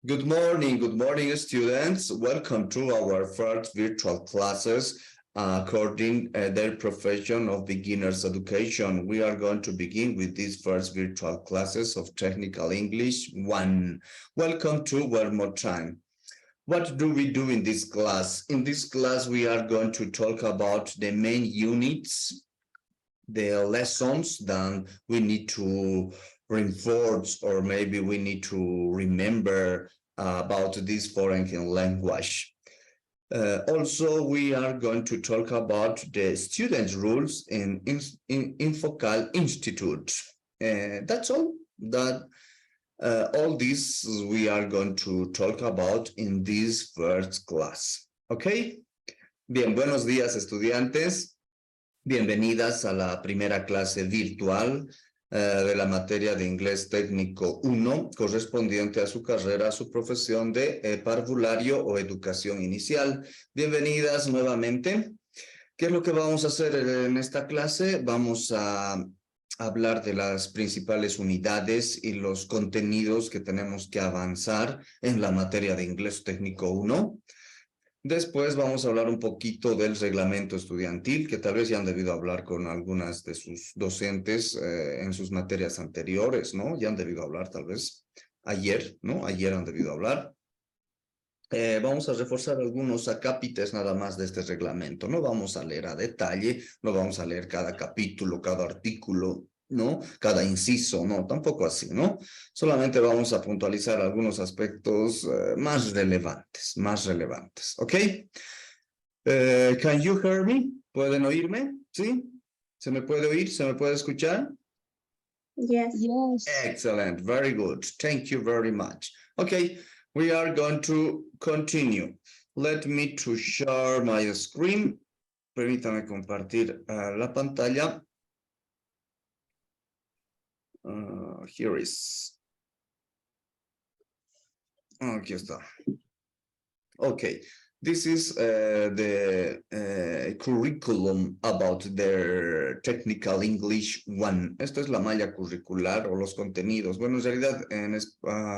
Good morning, students. Welcome to our first virtual classes according their profession of beginners education. We are going to begin with these first virtual classes of Technical English 1. Welcome to one more time. What do we do in this class? In this class, we are going to talk about the main units, the lessons that we need to reinforce, or maybe we need to remember about this foreign language. Also, we are going to talk about the student rules in Infocal Institute. That's all. All this we are going to talk about in this first class. Okay? Bien, buenos días, estudiantes. Bienvenidas a la primera clase virtual de la materia de Inglés Técnico 1, correspondiente a su carrera, a su profesión de parvulario o educación inicial. Bienvenidas nuevamente. ¿Qué es lo que vamos a hacer en esta clase? Vamos a hablar de las principales unidades y los contenidos que tenemos que avanzar en la materia de Inglés Técnico 1. Después vamos a hablar un poquito del reglamento estudiantil, que tal vez ya han debido hablar con algunas de sus docentes en sus materias anteriores, ¿no? Ya han debido hablar tal vez ayer, ¿no? Ayer han debido hablar. Vamos a reforzar algunos acápites nada más de este reglamento. No vamos a leer a detalle, no vamos a leer cada capítulo, cada artículo, ¿no? Cada inciso, no, tampoco así, ¿no? Solamente vamos a puntualizar algunos aspectos más relevantes, ¿ok? Can you hear me? ¿Pueden oírme? ¿Sí? ¿Se me puede oír? ¿Se me puede escuchar? Yes. Excellent, very good. Thank you very much. Okay, we are going to continue. Let me to share my screen. Permítame compartir la pantalla. Here is. Aquí está. Okay, this is the curriculum about their Technical English 1. Esto es la malla curricular o los contenidos. Bueno, en realidad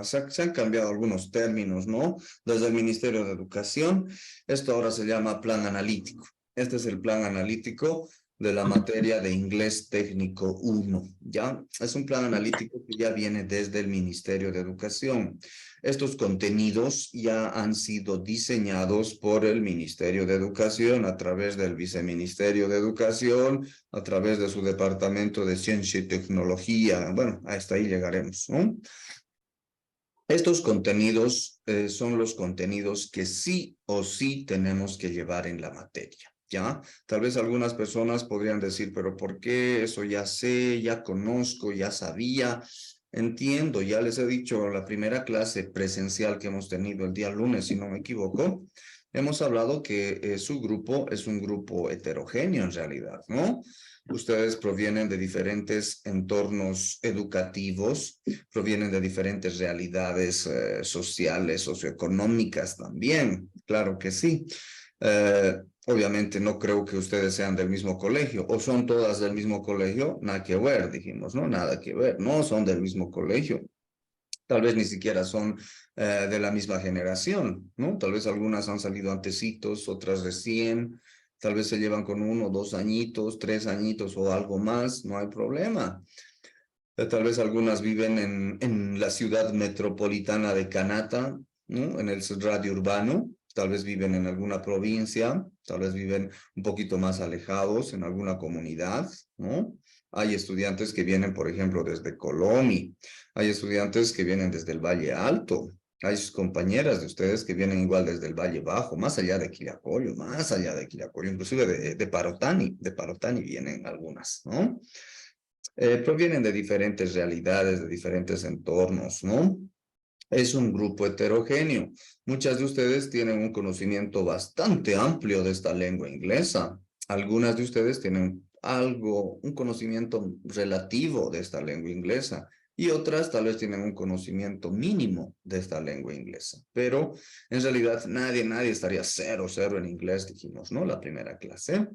se han cambiado algunos términos, ¿no? Desde el Ministerio de Educación. Esto ahora se llama plan analítico. Este es el plan analítico de la materia de Inglés Técnico 1, ¿ya? Es un plan analítico que ya viene desde el Ministerio de Educación. Estos contenidos ya han sido diseñados por el Ministerio de Educación a través del Viceministerio de Educación, a través de su Departamento de Ciencia y Tecnología. Bueno, hasta ahí llegaremos, ¿no? Estos contenidos son los contenidos que sí o sí tenemos que llevar en la materia. ¿Ya? Tal vez algunas personas podrían decir, pero ¿por qué eso ya sé, ya conozco, ya sabía? Entiendo, ya les he dicho en la primera clase presencial que hemos tenido el día lunes, si no me equivoco, hemos hablado que su grupo es un grupo heterogéneo en realidad, ¿no? Ustedes provienen de diferentes entornos educativos, provienen de diferentes realidades sociales, socioeconómicas también, claro que sí. Obviamente no creo que ustedes sean del mismo colegio, o son todas del mismo colegio, nada que ver, dijimos, ¿no? Nada que ver, no son del mismo colegio. Tal vez ni siquiera son de la misma generación, ¿no? Tal vez algunas han salido antecitos, otras recién, tal vez se llevan con 1, 2 añitos, 3 añitos o algo más, no hay problema. Tal vez algunas viven en la ciudad metropolitana de Canata, ¿no? En el radio urbano. Tal vez viven en alguna provincia, tal vez viven un poquito más alejados en alguna comunidad, ¿no? Hay estudiantes que vienen, por ejemplo, desde Colombia, hay estudiantes que vienen desde el Valle Alto, hay sus compañeras de ustedes que vienen igual desde el Valle Bajo, más allá de Quillacollo, inclusive de Parotani vienen algunas, ¿no? Provienen de diferentes realidades, de diferentes entornos, ¿no? Es un grupo heterogéneo. Muchas de ustedes tienen un conocimiento bastante amplio de esta lengua inglesa. Algunas de ustedes tienen un conocimiento relativo de esta lengua inglesa. Y otras tal vez tienen un conocimiento mínimo de esta lengua inglesa. Pero en realidad nadie estaría 0 en inglés, dijimos, ¿no? La primera clase.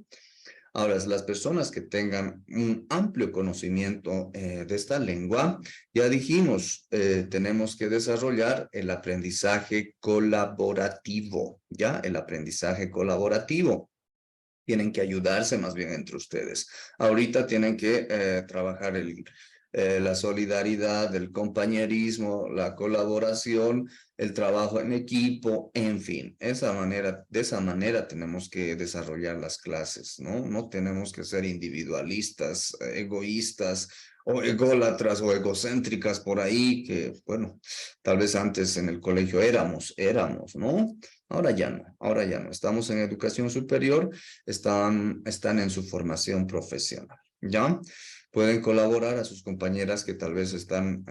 Ahora, las personas que tengan un amplio conocimiento de esta lengua, ya dijimos, tenemos que desarrollar el aprendizaje colaborativo, ¿ya? El aprendizaje colaborativo. Tienen que ayudarse más bien entre ustedes. Ahorita tienen que trabajar la solidaridad, el compañerismo, la colaboración, el trabajo en equipo, en fin. De esa manera tenemos que desarrollar las clases, ¿no? No tenemos que ser individualistas, egoístas o ególatras o egocéntricas por ahí, que, bueno, tal vez antes en el colegio éramos, ¿no? Ahora ya no, ahora ya no. Estamos en educación superior, están en su formación profesional, ¿ya? Pueden colaborar a sus compañeras que tal vez están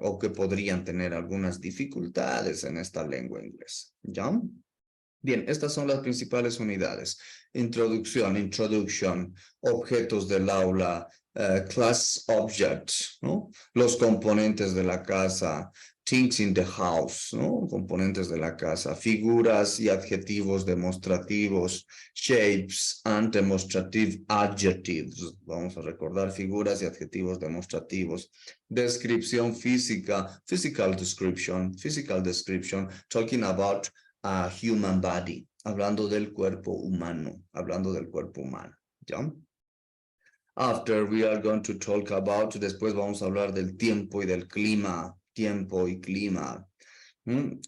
o que podrían tener algunas dificultades en esta lengua inglesa, ¿ya? Bien, estas son las principales unidades. Introduction, objetos del aula, class objects, ¿no? Los componentes de la casa, things in the house, ¿no? Componentes de la casa, figuras y adjetivos demostrativos, shapes and demonstrative adjectives. Vamos a recordar figuras y adjetivos demostrativos. Descripción física, physical description, talking about a human body, hablando del cuerpo humano, ¿ya? After we are going to talk about, después vamos a hablar del tiempo y del clima, tiempo y clima.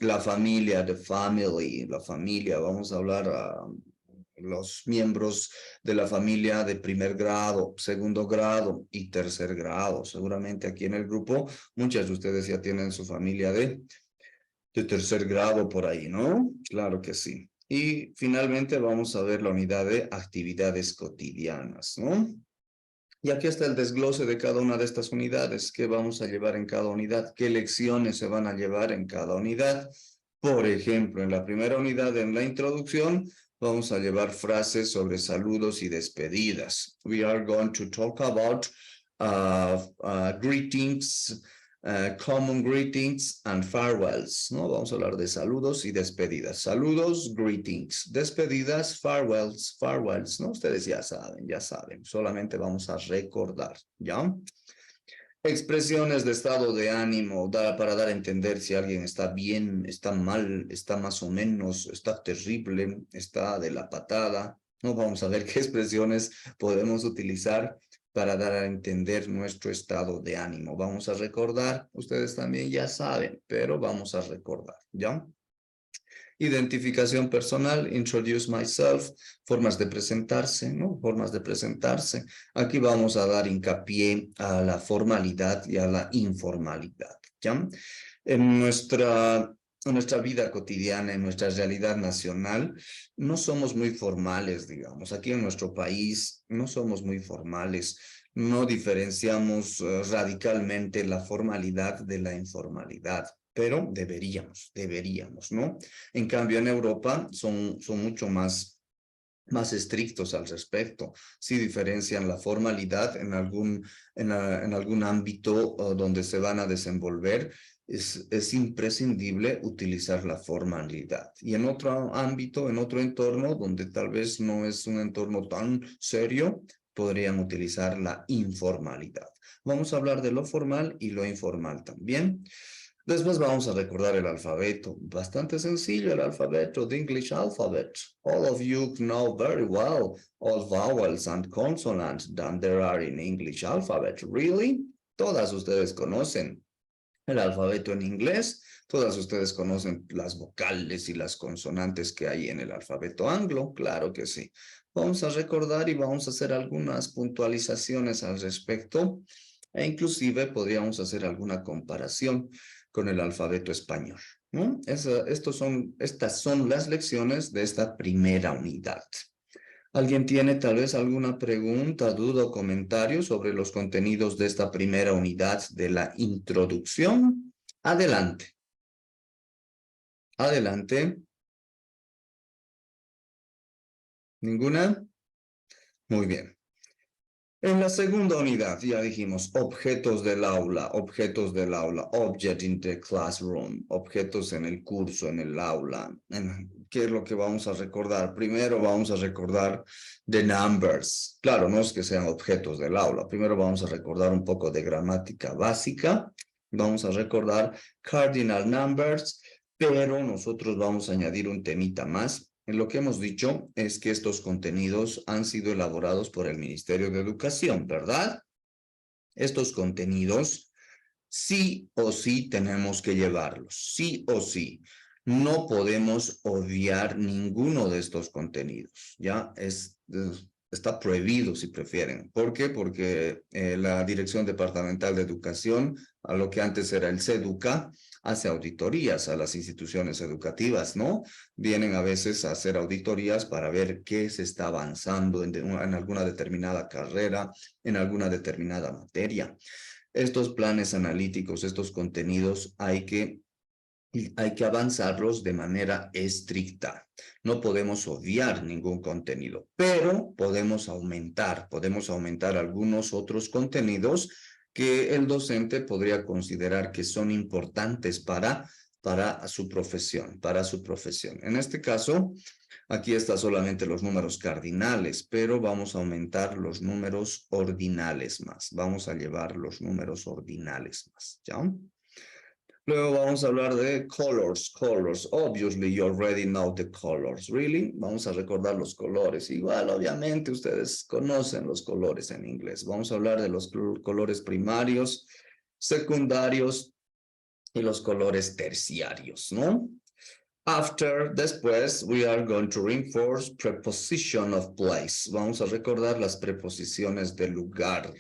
La familia, the family, la familia, vamos a hablar a los miembros de la familia de primer grado, segundo grado y tercer grado. Seguramente aquí en el grupo, muchas de ustedes ya tienen su familia de tercer grado por ahí, ¿no? Claro que sí. Y finalmente vamos a ver la unidad de actividades cotidianas, ¿no? Y aquí está el desglose de cada una de estas unidades. ¿Qué vamos a llevar en cada unidad? ¿Qué lecciones se van a llevar en cada unidad? Por ejemplo, en la primera unidad, en la introducción, vamos a llevar frases sobre saludos y despedidas. We are going to talk about greetings, common greetings and farewells, ¿no? Vamos a hablar de saludos y despedidas. Saludos, greetings. Despedidas, farewells, ¿no? Ustedes ya saben. Solamente vamos a recordar, ¿ya? Expresiones de estado de ánimo para dar a entender si alguien está bien, está mal, está más o menos, está terrible, está de la patada. No, vamos a ver qué expresiones podemos utilizar para dar a entender nuestro estado de ánimo. Vamos a recordar, ustedes también ya saben, pero vamos a recordar, ¿ya? Identificación personal, introduce myself, formas de presentarse, ¿no? Formas de presentarse. Aquí vamos a dar hincapié a la formalidad y a la informalidad, ¿ya? En nuestra vida cotidiana, en nuestra realidad nacional, no somos muy formales, digamos. Aquí en nuestro país no somos muy formales. No diferenciamos radicalmente la formalidad de la informalidad, pero deberíamos, ¿no? En cambio, en Europa son mucho más estrictos al respecto. Sí diferencian la formalidad en algún ámbito donde se van a desenvolver. Es imprescindible utilizar la formalidad. Y en otro ámbito, en otro entorno, donde tal vez no es un entorno tan serio, podrían utilizar la informalidad. Vamos a hablar de lo formal y lo informal también. Después vamos a recordar el alfabeto. Bastante sencillo el alfabeto, the English alphabet. All of you know very well all vowels and consonants that there are in English alphabet. Really? Todas ustedes conocen el alfabeto en inglés. Todas ustedes conocen las vocales y las consonantes que hay en el alfabeto anglo. Claro que sí. Vamos a recordar y vamos a hacer algunas puntualizaciones al respecto. E inclusive podríamos hacer alguna comparación con el alfabeto español, ¿no? Estas son las lecciones de esta primera unidad. ¿Alguien tiene tal vez alguna pregunta, duda o comentario sobre los contenidos de esta primera unidad de la introducción? Adelante. Adelante. ¿Ninguna? Muy bien. En la segunda unidad ya dijimos objetos del aula, object in the classroom, objetos en el curso, en el aula, ¿qué es lo que vamos a recordar? Primero vamos a recordar the numbers. Claro, no es que sean objetos del aula. Primero vamos a recordar un poco de gramática básica. Vamos a recordar cardinal numbers, pero nosotros vamos a añadir un temita más. Lo que hemos dicho es que estos contenidos han sido elaborados por el Ministerio de Educación, ¿verdad? Estos contenidos sí o sí tenemos que llevarlos, sí o sí. No podemos obviar ninguno de estos contenidos, ¿ya? Está prohibido si prefieren. ¿Por qué? Porque la Dirección Departamental de Educación, a lo que antes era el CEDUCA, hace auditorías a las instituciones educativas, ¿no? Vienen a veces a hacer auditorías para ver qué se está avanzando en alguna determinada carrera, en alguna determinada materia. Estos planes analíticos, estos contenidos, hay que avanzarlos de manera estricta. No podemos obviar ningún contenido, pero podemos aumentar algunos otros contenidos que el docente podría considerar que son importantes para su profesión, En este caso, aquí está solamente los números cardinales, pero vamos a aumentar los números ordinales más. Vamos a llevar los números ordinales más, ¿ya? Luego vamos a hablar de colors. Obviously, you already know the colors. Really? Vamos a recordar los colores. Igual, obviamente, ustedes conocen los colores en inglés. Vamos a hablar de los colores primarios, secundarios y los colores terciarios, ¿no? Después, we are going to reinforce preposition of place. Vamos a recordar las preposiciones de lugar,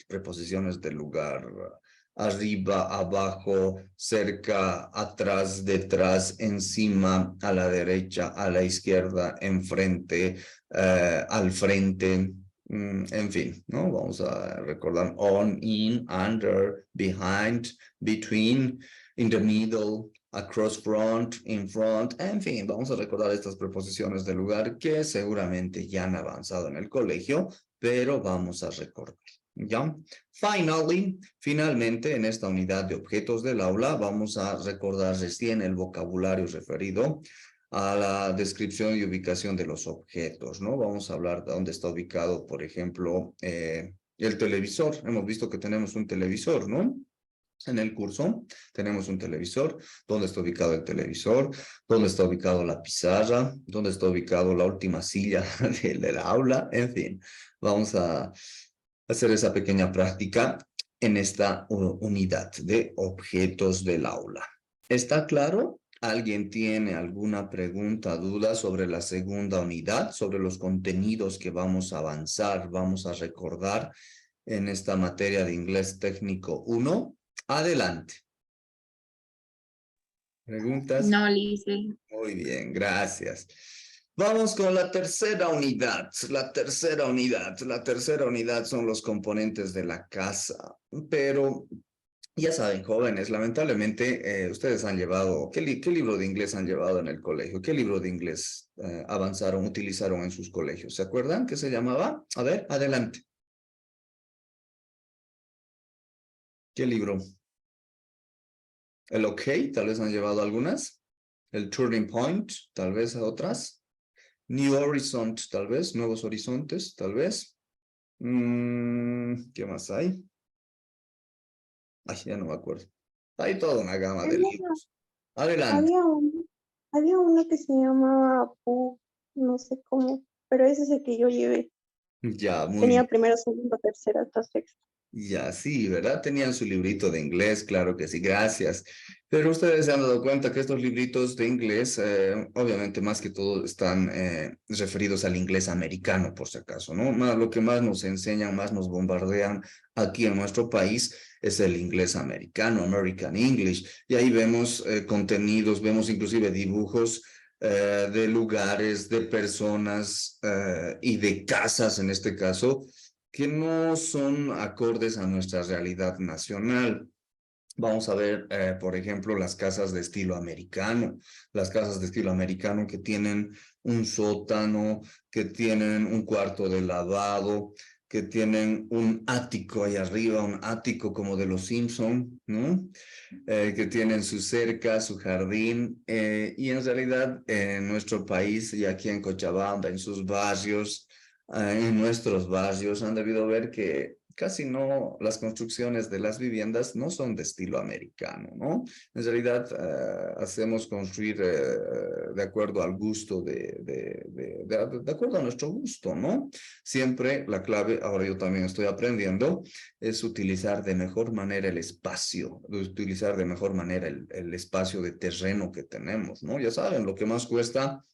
arriba, abajo, cerca, atrás, detrás, encima, a la derecha, a la izquierda, enfrente, al frente, en fin, ¿no? Vamos a recordar on, in, under, behind, between, in the middle, across front, in front, en fin, vamos a recordar estas preposiciones de lugar que seguramente ya han avanzado en el colegio, pero vamos a recordar, ¿ya? Finalmente, en esta unidad de objetos del aula, vamos a recordar recién el vocabulario referido a la descripción y ubicación de los objetos, ¿no? Vamos a hablar de dónde está ubicado, por ejemplo, el televisor. Hemos visto que tenemos un televisor, ¿no? En el curso tenemos un televisor. ¿Dónde está ubicado el televisor? ¿Dónde está ubicado la pizarra? ¿Dónde está ubicado la última silla del aula? En fin, vamos a hacer esa pequeña práctica en esta unidad de objetos del aula. ¿Está claro? ¿Alguien tiene alguna pregunta, duda sobre la segunda unidad, sobre los contenidos que vamos a avanzar, vamos a recordar en esta materia de inglés técnico 1? Adelante. ¿Preguntas? No, Lice. Muy bien, gracias. Vamos con la tercera unidad. La tercera unidad son los componentes de la casa. Pero ya saben, jóvenes, lamentablemente ustedes han llevado, ¿qué libro de inglés han llevado en el colegio? ¿Qué libro de inglés utilizaron en sus colegios? ¿Se acuerdan qué se llamaba? A ver, adelante. ¿Qué libro? El OK, tal vez han llevado algunas. El Turning Point, tal vez a otras. New Horizon, tal vez. Nuevos Horizontes, tal vez. ¿Qué más hay? Ay, ya no me acuerdo. Hay toda una gama de libros. Adelante. Había uno que se llamaba Pooh, no sé cómo, pero ese es el que yo llevé. Ya, muy Tenía bien. primero, segundo, tercero, hasta sexto. Ya, sí, ¿verdad? Tenían su librito de inglés, claro que sí, gracias. Pero ustedes se han dado cuenta que estos libritos de inglés, obviamente más que todo están referidos al inglés americano, por si acaso, ¿no? Lo que más nos enseñan, más nos bombardean aquí en nuestro país es el inglés americano, American English. Y ahí vemos contenidos, vemos inclusive dibujos de lugares, de personas y de casas en este caso que no son acordes a nuestra realidad nacional. Vamos a ver, por ejemplo, las casas de estilo americano, que tienen un sótano, que tienen un cuarto de lavado, que tienen un ático ahí arriba, un ático como de los Simpson, ¿no? Que tienen su cerca, su jardín, y en realidad en nuestro país y aquí en Cochabamba, en sus barrios, en nuestros barrios, han debido ver que casi no, las construcciones de las viviendas no son de estilo americano, ¿no? En realidad hacemos construir de acuerdo al gusto, de acuerdo a nuestro gusto, ¿no? Siempre la clave, ahora yo también estoy aprendiendo, es utilizar de mejor manera el espacio, utilizar de mejor manera el espacio de terreno que tenemos, ¿no? Ya saben, lo que más cuesta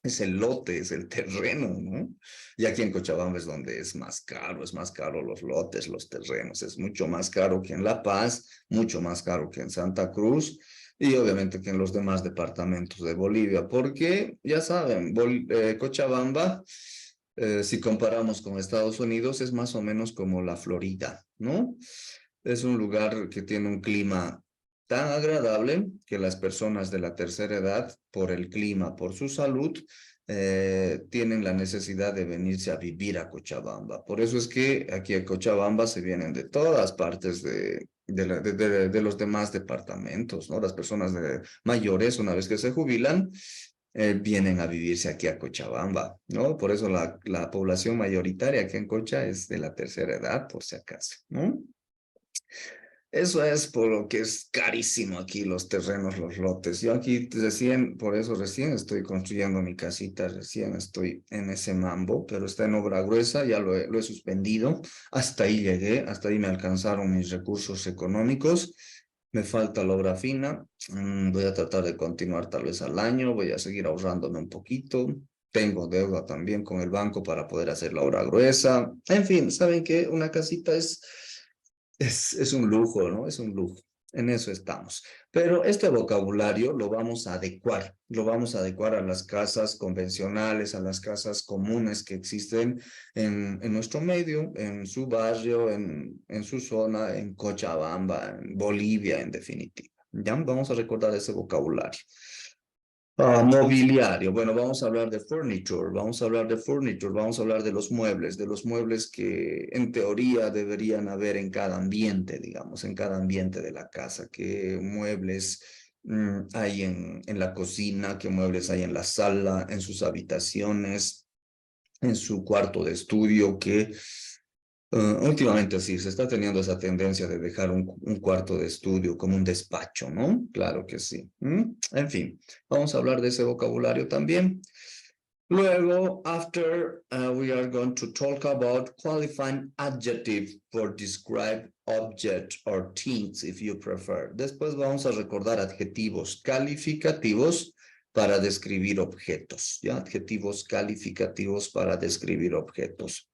es el lote, es el terreno, ¿no? Y aquí en Cochabamba es donde es más caro los lotes, los terrenos, es mucho más caro que en La Paz, mucho más caro que en Santa Cruz y obviamente que en los demás departamentos de Bolivia, porque ya saben, Cochabamba, si comparamos con Estados Unidos, es más o menos como la Florida, ¿no? Es un lugar que tiene un clima tan agradable que las personas de la tercera edad, por el clima, por su salud, tienen la necesidad de venirse a vivir a Cochabamba. Por eso es que aquí a Cochabamba se vienen de todas partes de los demás departamentos, ¿no? Las personas mayores, una vez que se jubilan, vienen a vivirse aquí a Cochabamba, ¿no? Por eso la población mayoritaria aquí en Cocha es de la tercera edad, por si acaso, ¿no? Eso es por lo que es carísimo aquí los terrenos, los lotes. Yo aquí recién, por eso recién estoy construyendo mi casita, recién estoy en ese mambo, pero está en obra gruesa, ya lo he suspendido. Hasta ahí llegué, hasta ahí me alcanzaron mis recursos económicos. Me falta la obra fina. Voy a tratar de continuar tal vez al año, voy a seguir ahorrándome un poquito. Tengo deuda también con el banco para poder hacer la obra gruesa. En fin, ¿saben qué? Una casita es un lujo, ¿no? Es un lujo. En eso estamos. Pero este vocabulario lo vamos a adecuar a las casas convencionales, a las casas comunes que existen en nuestro medio, en su barrio, en su zona, en Cochabamba, en Bolivia, en definitiva. ¿Ya? Vamos a recordar ese vocabulario. Mobiliario. Bueno, vamos a hablar de furniture, vamos a hablar de furniture, vamos a hablar de los muebles que en teoría deberían haber en cada ambiente, digamos, en cada ambiente de la casa. ¿Qué muebles hay en la cocina? ¿Qué muebles hay en la sala, en sus habitaciones, en su cuarto de estudio? Últimamente sí, se está teniendo esa tendencia de dejar un cuarto de estudio como un despacho, ¿no? Claro que sí. En fin, vamos a hablar de ese vocabulario también. Luego, we are going to talk about qualifying adjective for describe object or things, if you prefer. Después vamos a recordar adjetivos calificativos para describir objetos, ¿ya? Adjetivos calificativos para describir objetos.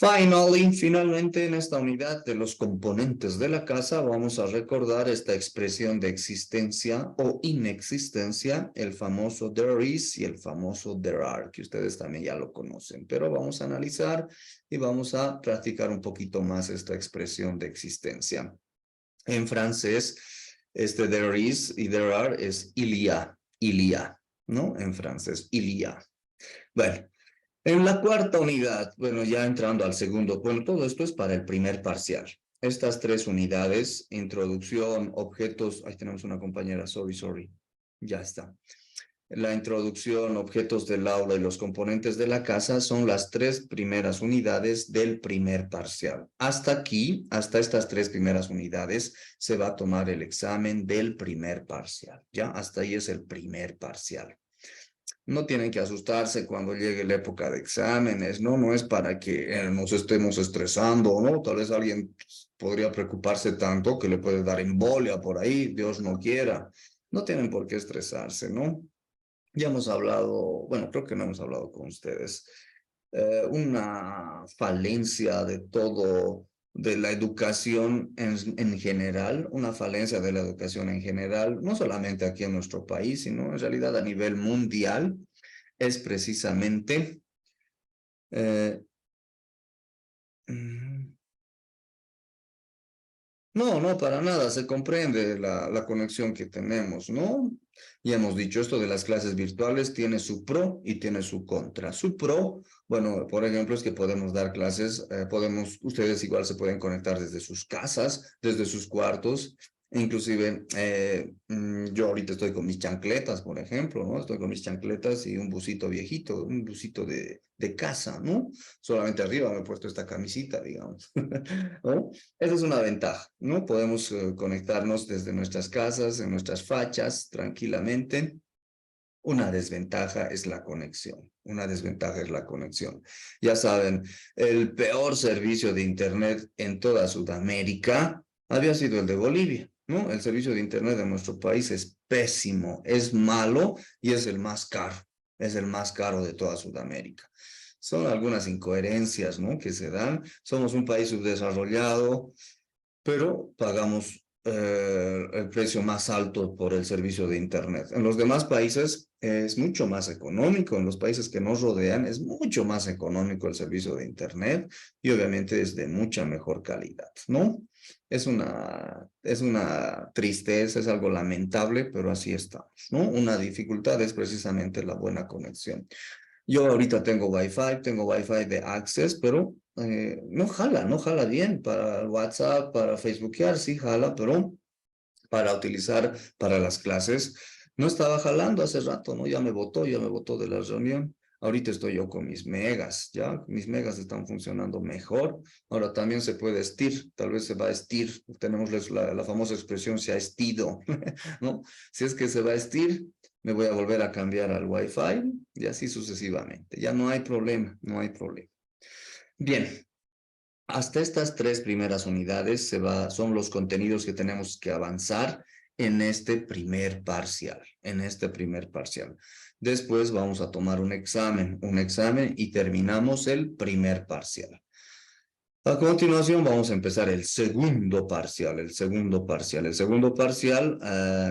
Finalmente, en esta unidad de los componentes de la casa, vamos a recordar esta expresión de existencia o inexistencia, el famoso there is y el famoso there are, que ustedes también ya lo conocen, pero vamos a analizar y vamos a practicar un poquito más esta expresión de existencia. En francés, este there is y there are es il y a, ¿no? En francés, il y a. Bueno. En la cuarta unidad, bueno, ya entrando al segundo, bueno, todo esto es para el primer parcial. Estas tres unidades, introducción, objetos, ahí tenemos una compañera, sorry, ya está. La introducción, objetos del aula y los componentes de la casa son las tres primeras unidades del primer parcial. Hasta aquí, hasta estas tres primeras unidades, se va a tomar el examen del primer parcial, ¿ya? Hasta ahí es el primer parcial. No tienen que asustarse cuando llegue la época de exámenes, ¿no? No es para que nos estemos estresando, ¿no? Tal vez alguien podría preocuparse tanto que le puede dar embolia por ahí, Dios no quiera. No tienen por qué estresarse, ¿no? Ya hemos hablado, bueno, creo que no hemos hablado con ustedes. Una falencia de todo, de la educación en general, una falencia de la educación en general, no solamente aquí en nuestro país, sino en realidad a nivel mundial, es precisamente no, para nada, se comprende la conexión que tenemos, ¿no? Ya hemos dicho, esto de las clases virtuales tiene su pro y tiene su contra. Su pro, bueno, por ejemplo, es que podemos dar clases, ustedes igual se pueden conectar desde sus casas, desde sus cuartos. Inclusive, yo ahorita estoy con mis chancletas, por ejemplo, ¿no? Estoy con mis chancletas y un busito viejito, un busito de casa, ¿no? Solamente arriba me he puesto esta camisita, digamos, ¿no? Esa es una ventaja, ¿no? Podemos conectarnos desde nuestras casas, en nuestras fachas, tranquilamente. Una desventaja es la conexión. Una desventaja es la conexión. Ya saben, el peor servicio de Internet en toda Sudamérica había sido el de Bolivia, ¿no? El servicio de Internet de nuestro país es pésimo, es malo y es el más caro. Es el más caro de toda Sudamérica. Son algunas incoherencias, ¿no? Que se dan. Somos un país subdesarrollado, pero pagamos el precio más alto por el servicio de Internet. En los demás países es mucho más económico, en los países que nos rodean es mucho más económico el servicio de Internet y obviamente es de mucha mejor calidad, ¿no? Es una tristeza, es algo lamentable, pero así estamos, ¿no? Una dificultad es precisamente la buena conexión. Yo ahorita tengo Wi-Fi de Access, pero no jala bien para el WhatsApp, para Facebookear, sí jala, pero para utilizar para las clases no estaba jalando hace rato, ¿no? Ya me botó de la reunión. Ahorita estoy yo con mis megas, ¿ya? Mis megas están funcionando mejor. Ahora también se puede estir, tal vez se va a estir. Tenemos la famosa expresión se ha estido, ¿no? Si es que se va a estir, me voy a volver a cambiar al Wi-Fi y así sucesivamente. Ya no hay problema, no hay problema. Bien, hasta estas tres primeras unidades son los contenidos que tenemos que avanzar en este primer parcial, Después vamos a tomar un examen y terminamos el primer parcial. A continuación vamos a empezar el segundo parcial,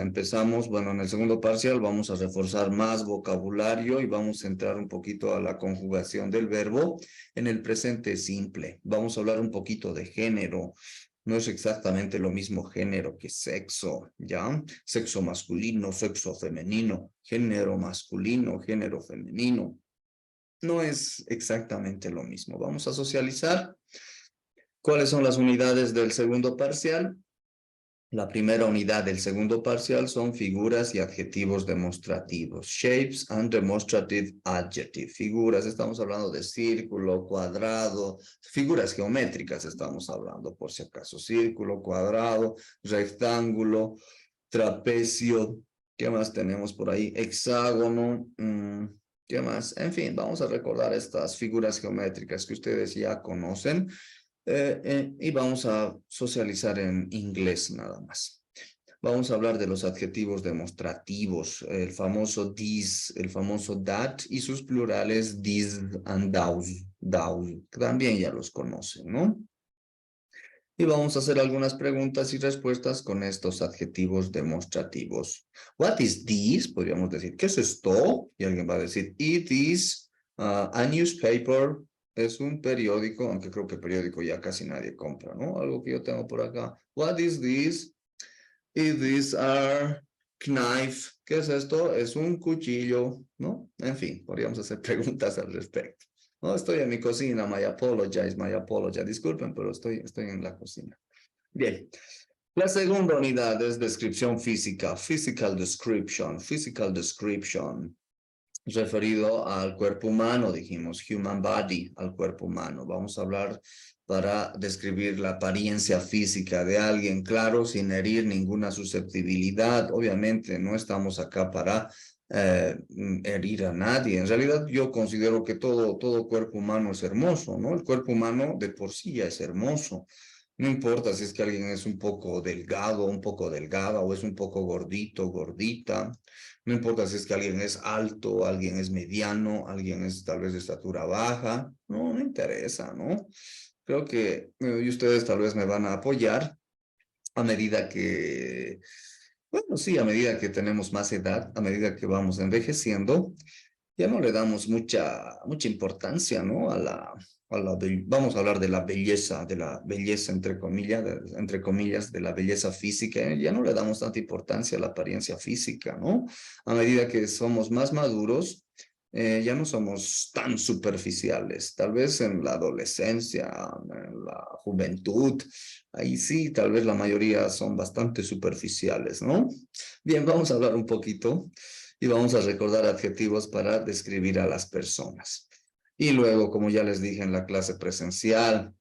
empezamos, bueno, en el segundo parcial vamos a reforzar más vocabulario y vamos a entrar un poquito a la conjugación del verbo en el presente simple. Vamos a hablar un poquito de género. No es exactamente lo mismo género que sexo, ¿ya? Sexo masculino, sexo femenino, género masculino, género femenino. No es exactamente lo mismo. Vamos a socializar. ¿Cuáles son las unidades del segundo parcial? La primera unidad del segundo parcial son figuras y adjetivos demostrativos. Shapes and demonstrative adjective. Figuras, estamos hablando de círculo, cuadrado, figuras geométricas estamos hablando, por si acaso. Círculo, cuadrado, rectángulo, trapecio. ¿Qué más tenemos por ahí? Hexágono. ¿Qué más? En fin, vamos a recordar estas figuras geométricas que ustedes ya conocen. Y vamos a socializar en inglés nada más. Vamos a hablar de los adjetivos demostrativos, el famoso this, el famoso that y sus plurales these and thous, también ya los conocen, ¿no? Y vamos a hacer algunas preguntas y respuestas con estos adjetivos demostrativos. What is this? Podríamos decir, ¿qué es esto? Y alguien va a decir, it is a newspaper. Es un periódico, aunque creo que periódico ya casi nadie compra, ¿no? Algo que yo tengo por acá. What is this? Is this a knife? ¿Qué es esto? Es un cuchillo, ¿no? En fin, podríamos hacer preguntas al respecto. No, estoy en mi cocina, my apologize. Disculpen, pero estoy en la cocina. Bien. La segunda unidad es descripción física, physical description, referido al cuerpo humano, dijimos, human body, al cuerpo humano. Vamos a hablar para describir la apariencia física de alguien, claro, sin herir ninguna susceptibilidad. Obviamente no estamos acá para herir a nadie. En realidad yo considero que todo cuerpo humano es hermoso, ¿no? El cuerpo humano de por sí ya es hermoso. No importa si es que alguien es un poco delgado, un poco delgada, o es un poco gordito, gordita. No importa si es que alguien es alto, alguien es mediano, alguien es tal vez de estatura baja. No, no interesa, ¿no? Creo que y ustedes tal vez me van a apoyar a medida que, bueno, sí, a medida que tenemos más edad, a medida que vamos envejeciendo, ya no le damos mucha importancia, ¿no? Vamos a hablar de la belleza entre comillas, de la belleza física. Ya no le damos tanta importancia a la apariencia física, ¿no? A medida que somos más maduros, ya no somos tan superficiales. Tal vez en la adolescencia, en la juventud, ahí sí, tal vez la mayoría son bastante superficiales, ¿no? Bien, vamos a hablar un poquito y vamos a recordar adjetivos para describir a las personas. Y luego, como ya les dije en la clase presencial,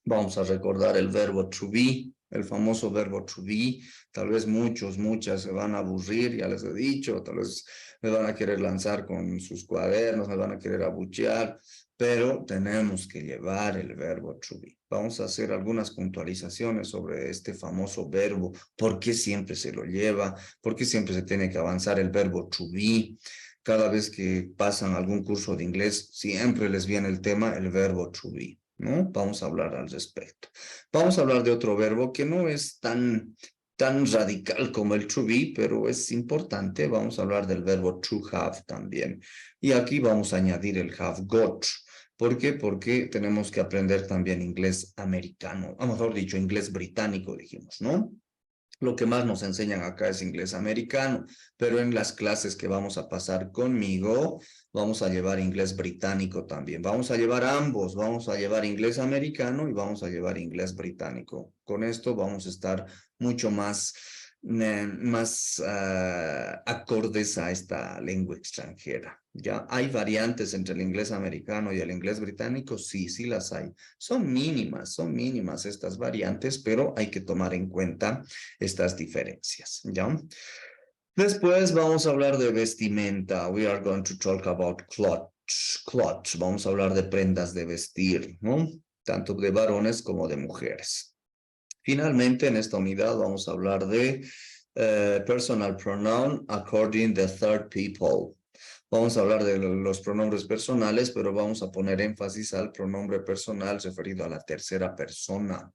vamos a recordar el verbo to be, el famoso verbo to be. Tal vez muchas se van a aburrir, ya les he dicho, tal vez me van a querer lanzar con sus cuadernos, me van a querer abuchear, pero tenemos que llevar el verbo to be. Vamos a hacer algunas puntualizaciones sobre este famoso verbo, por qué siempre se lo lleva, por qué siempre se tiene que avanzar el verbo to be. Cada vez que pasan algún curso de inglés, siempre les viene el tema, el verbo to be, ¿no? Vamos a hablar al respecto. Vamos a hablar de otro verbo que no es tan radical como el to be, pero es importante. Vamos a hablar del verbo to have también. Y aquí vamos a añadir el have got. ¿Por qué? Porque tenemos que aprender también inglés americano, o mejor dicho, inglés británico, dijimos, ¿no? Lo que más nos enseñan acá es inglés americano, pero en las clases que vamos a pasar conmigo, vamos a llevar inglés británico también. Vamos a llevar ambos, vamos a llevar inglés americano y vamos a llevar inglés británico. Con esto vamos a estar mucho más acordes a esta lengua extranjera. ¿Ya? ¿Hay variantes entre el inglés americano y el inglés británico? Sí, sí las hay. Son mínimas estas variantes, pero hay que tomar en cuenta estas diferencias, ¿ya? Después vamos a hablar de vestimenta. We are going to talk about clothes. Vamos a hablar de prendas de vestir, ¿no? Tanto de varones como de mujeres. Finalmente, en esta unidad vamos a hablar de personal pronoun according the third people. Vamos a hablar de los pronombres personales, pero vamos a poner énfasis al pronombre personal referido a la tercera persona.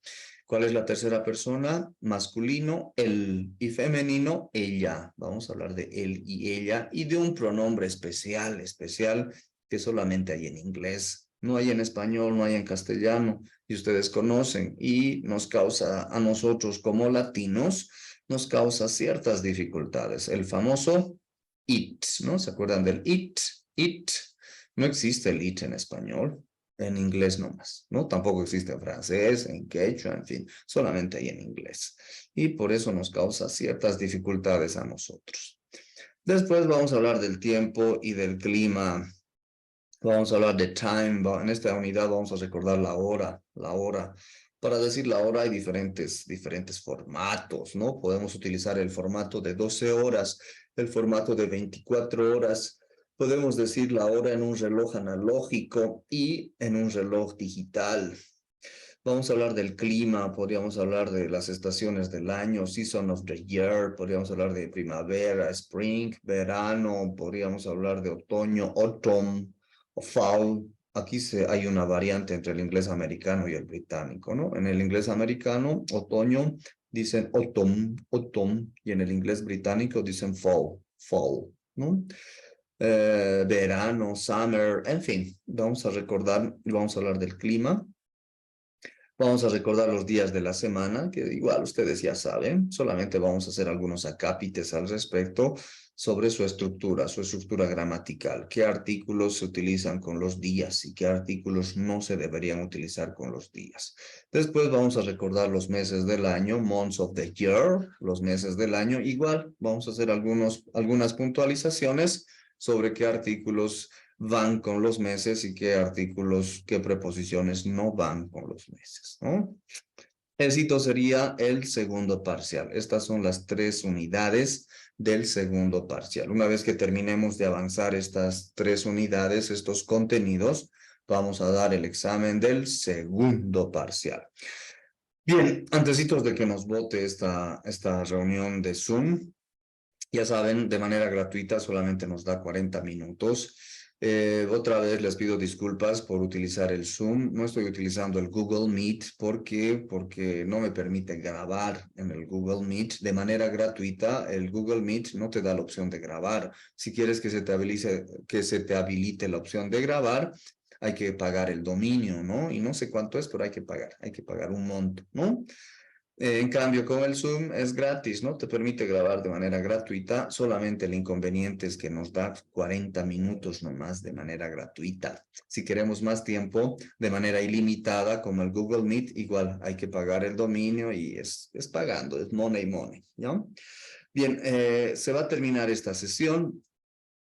¿Cuál es la tercera persona? Masculino, él, y femenino, ella. Vamos a hablar de él y ella y de un pronombre especial que solamente hay en inglés. No hay en español, no hay en castellano, y ustedes conocen, y nos causa a nosotros como latinos, nos causa ciertas dificultades. El famoso it, ¿no? ¿Se acuerdan del it? It. No existe el it en español, en inglés nomás, ¿no? Tampoco existe en francés, en quechua, en fin, solamente hay en inglés. Y por eso nos causa ciertas dificultades a nosotros. Después vamos a hablar del tiempo y del clima. Vamos a hablar de time. En esta unidad vamos a recordar la hora. Para decir la hora hay diferentes formatos, ¿no? Podemos utilizar el formato de 12 horas, el formato de 24 horas. Podemos decir la hora en un reloj analógico y en un reloj digital. Vamos a hablar del clima, podríamos hablar de las estaciones del año, season of the year, podríamos hablar de primavera, spring, verano, podríamos hablar de otoño, autumn o fall. Aquí hay una variante entre el inglés americano y el británico, ¿no? En el inglés americano, otoño, dicen autumn, y en el inglés británico dicen fall, ¿no? Verano, summer, en fin, vamos a recordar, vamos a hablar del clima. Vamos a recordar los días de la semana, que igual ustedes ya saben, solamente vamos a hacer algunos acápites al respecto sobre su estructura gramatical, qué artículos se utilizan con los días y qué artículos no se deberían utilizar con los días. Después vamos a recordar los meses del año, months of the year, los meses del año. Igual vamos a hacer algunas puntualizaciones sobre qué artículos van con los meses y qué artículos, qué preposiciones no van con los meses, ¿no? Éxito sería el segundo parcial. Estas son las 3 unidades del segundo parcial. Una vez que terminemos de avanzar estas 3 unidades, estos contenidos, vamos a dar el examen del segundo parcial. Bien, antesitos de que nos vote esta reunión de Zoom, ya saben, de manera gratuita solamente nos da 40 minutos. Otra vez les pido disculpas por utilizar el Zoom. No estoy utilizando el Google Meet. ¿Por qué? Porque no me permite grabar en el Google Meet de manera gratuita. El Google Meet no te da la opción de grabar. Si quieres que se te habilite la opción de grabar, hay que pagar el dominio, ¿no? Y no sé cuánto es, pero hay que pagar un monto, ¿no? En cambio, con el Zoom es gratis, ¿no? Te permite grabar de manera gratuita. Solamente el inconveniente es que nos da 40 minutos nomás de manera gratuita. Si queremos más tiempo de manera ilimitada, como el Google Meet, igual hay que pagar el dominio y es pagando, es money, ¿no? Bien, se va a terminar esta sesión.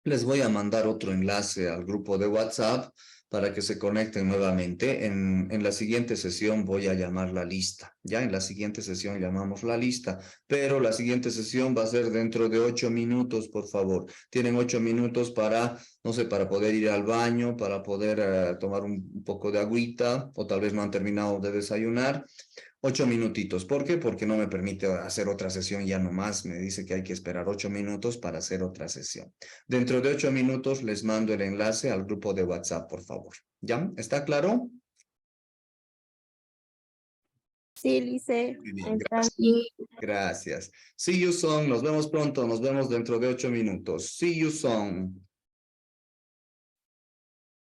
Les voy a mandar otro enlace al grupo de WhatsApp para que se conecten nuevamente. En la siguiente sesión voy a llamar la lista. Ya en la siguiente sesión llamamos la lista, pero la siguiente sesión va a ser dentro de 8 minutos, por favor. Tienen 8 minutos para, no sé, para poder ir al baño, para poder tomar un poco de agüita, o tal vez no han terminado de desayunar. 8 minutitos. ¿Por qué? Porque no me permite hacer otra sesión ya nomás. Me dice que hay que esperar 8 minutos para hacer otra sesión. Dentro de 8 minutos les mando el enlace al grupo de WhatsApp, por favor. ¿Ya? ¿Está claro? Sí, Lice. Muy bien, Está gracias. bien. Gracias. See you soon. Nos vemos pronto. Nos vemos dentro de 8 minutos. See you soon.